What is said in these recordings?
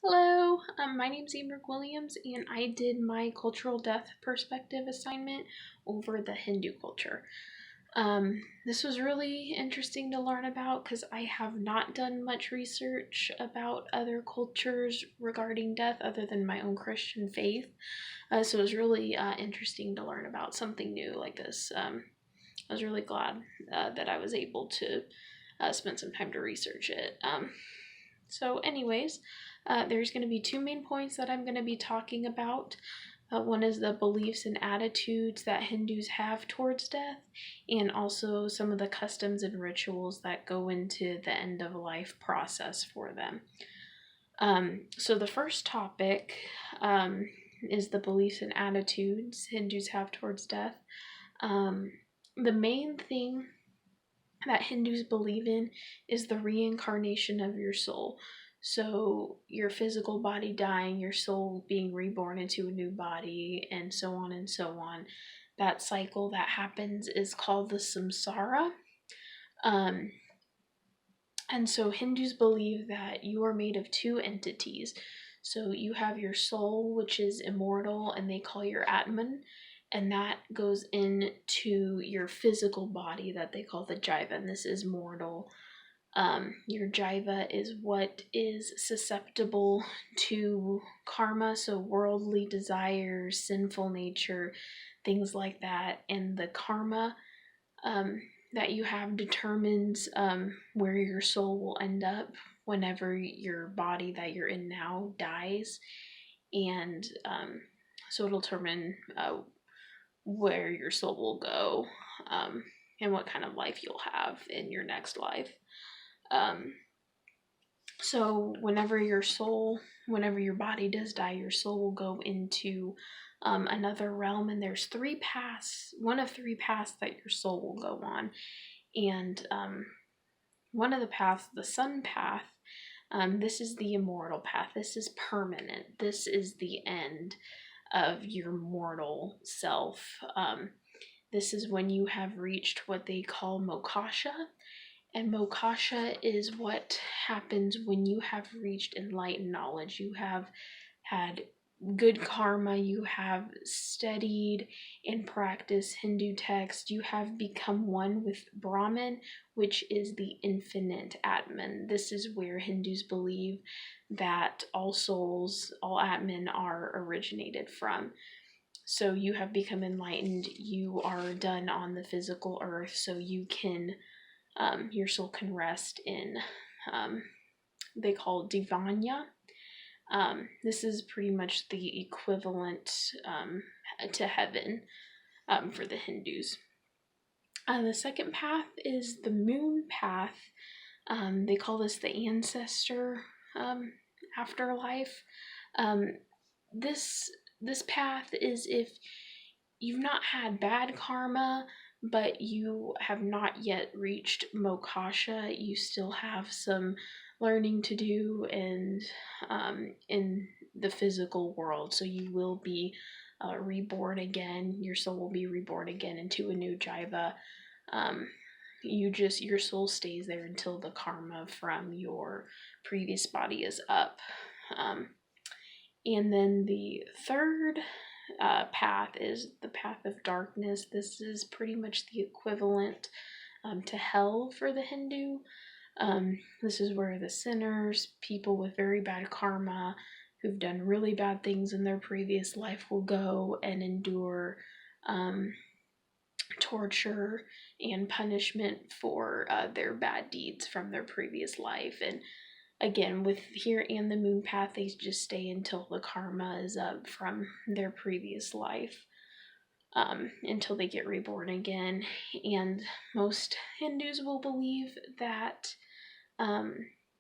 Hello, my name's Amber Williams, and I did my cultural death perspective assignment over the Hindu culture. This was really interesting to learn about because I have not done much research about other cultures regarding death other than my own Christian faith. So it was really interesting to learn about something new like this. I was really glad that I was able to spend some time to research it. There's going to be two main points that I'm going to be talking about. One is the beliefs and attitudes that Hindus have towards death, and also some of the customs and rituals that go into the end of life process for them. So the first topic is the beliefs and attitudes Hindus have towards death. The main thing that Hindus believe in is the reincarnation of your soul. So your physical body dying, your soul being reborn into a new body, and so on and so on. That cycle that happens is called the samsara. And so Hindus believe that you are made of two entities. So you have your soul, which is immortal, and they call your Atman, and that goes into your physical body that they call the jiva, and this is mortal. Your jiva is what is susceptible to karma, so worldly desires, sinful nature, things like that, and the karma that you have determines where your soul will end up whenever your body that you're in now dies, and so it'll determine where your soul will go and what kind of life you'll have in your next life. So whenever your body does die, your soul will go into another realm, and there's one of three paths that your soul will go on. And one of the paths, the sun path, this is the immortal path. This is permanent. This is the end of your mortal self. This is when you have reached what they call moksha. And moksha is what happens when you have reached enlightened knowledge. You have had good karma, you have studied and practiced Hindu texts, you have become one with Brahman, which is the infinite Atman. This is where Hindus believe that all souls, all Atman are originated from. So you have become enlightened, you are done on the physical earth, so you can your soul can rest in, they call divanya. This is pretty much the equivalent to heaven for the Hindus. The second path is the moon path. They call this the ancestor afterlife. This path is if you've not had bad karma, but you have not yet reached moksha, you still have some learning to do and in the physical world. So you will be reborn again. Your soul will be reborn again into a new jiva. Your soul stays there until the karma from your previous body is up. And then the third path is the path of darkness. This is pretty much the equivalent to hell for the Hindu. This is where the sinners, people with very bad karma, who've done really bad things in their previous life, will go and endure torture and punishment for their bad deeds from their previous life. And again, with here and the moon path, they just stay until the karma is up from their previous life, until they get reborn again. And most Hindus will believe that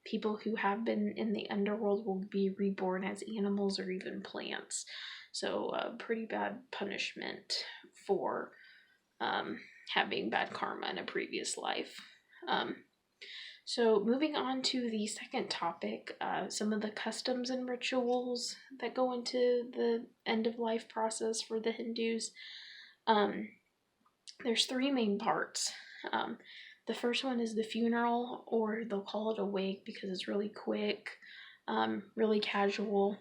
people who have been in the underworld will be reborn as animals or even plants. So pretty bad punishment for having bad karma in a previous life. So moving on to the second topic, some of the customs and rituals that go into the end of life process for the Hindus. There's three main parts. The first one is the funeral, or they'll call it a wake because it's really quick. really casual.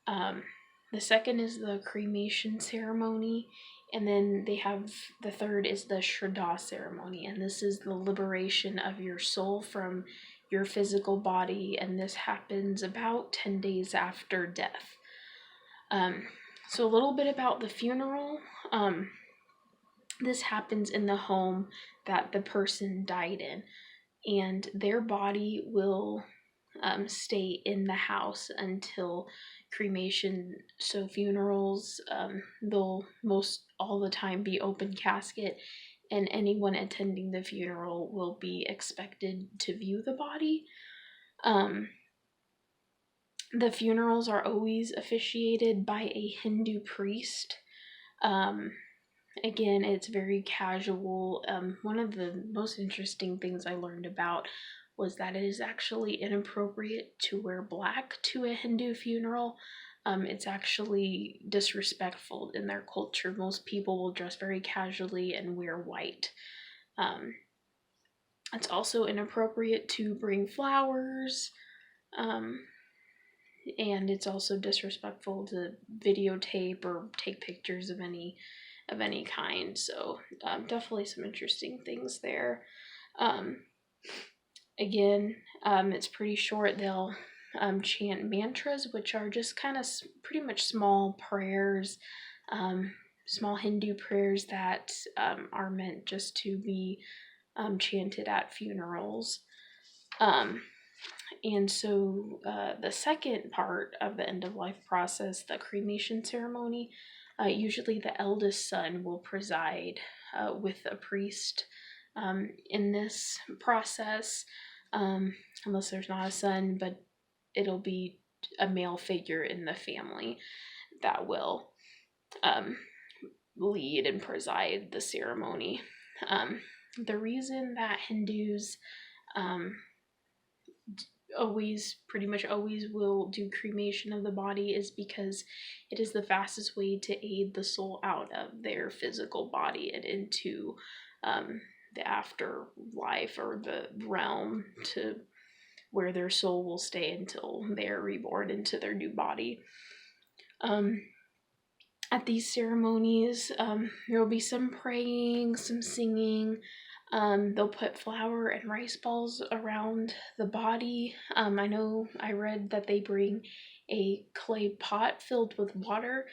The second is the cremation ceremony, and then they have the third is the Shraddha ceremony, and this is the liberation of your soul from your physical body, and this happens about 10 days after death. So a little bit about the funeral. This happens in the home that the person died in, and their body will stay in the house until cremation. So funerals, they'll most all the time be open casket, and anyone attending the funeral will be expected to view the body. The funerals are always officiated by a Hindu priest. Again, it's very casual. One of the most interesting things I learned about was that it is actually inappropriate to wear black to a Hindu funeral. It's actually disrespectful in their culture. Most people will dress very casually and wear white. It's also inappropriate to bring flowers, and it's also disrespectful to videotape or take pictures of any kind. So definitely some interesting things there. Again, it's pretty short. They'll chant mantras, which are just kind of pretty much small prayers, small Hindu prayers that are meant just to be chanted at funerals. And so the second part of the end of life process, the cremation ceremony, usually the eldest son will preside with a priest in this process, unless there's not a son, but it'll be a male figure in the family that will lead and preside the ceremony. The reason that Hindus pretty much always will do cremation of the body is because it is the fastest way to aid the soul out of their physical body and into the afterlife or the realm, to where their soul will stay until they're reborn into their new body. At these ceremonies, there will be some praying, some singing. They'll put flour and rice balls around the body. I know I read that they bring a clay pot filled with water,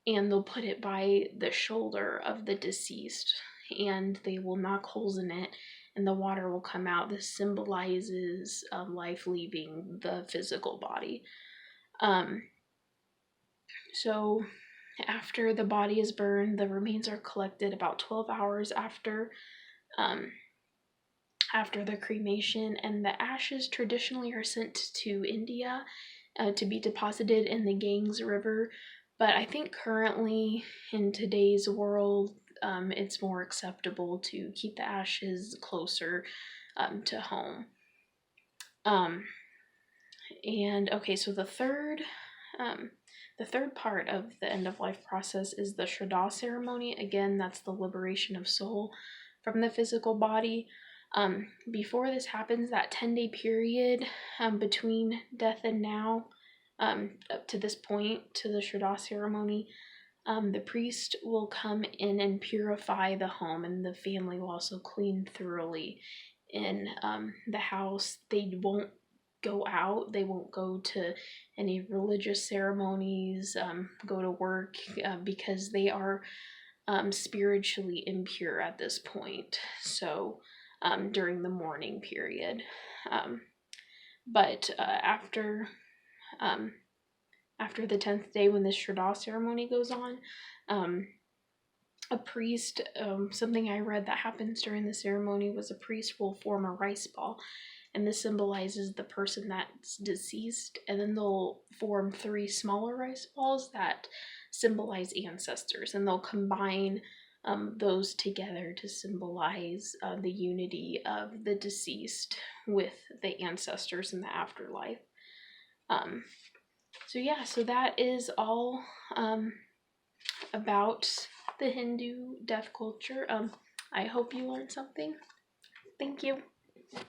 and they'll put it by the shoulder of the deceased, and they will knock holes in it, and the water will come out. This symbolizes life leaving the physical body. So after the body is burned, the remains are collected about 12 hours after the cremation, and the ashes traditionally are sent to India to be deposited in the Ganges River. But I think currently in today's world, it's more acceptable to keep the ashes closer to home. And okay, so the third part of the end of life process is the Shraddha ceremony. Again, that's the liberation of soul from the physical body. Before this happens, that 10-day period between death and now, up to this point, to the Shraddha ceremony, the priest will come in and purify the home, and the family will also clean thoroughly in the house. They won't go out. They won't go to any religious ceremonies, go to work, because they are spiritually impure at this point. So during the mourning period. But after the 10th day, when this Shraddha ceremony goes on, a priest, something I read that happens during the ceremony was a priest will form a rice ball, and this symbolizes the person that's deceased, and then they'll form 3 smaller rice balls that symbolize ancestors, and they'll combine those together to symbolize the unity of the deceased with the ancestors in the afterlife. So that is all about the Hindu death culture. I hope you learned something. Thank you.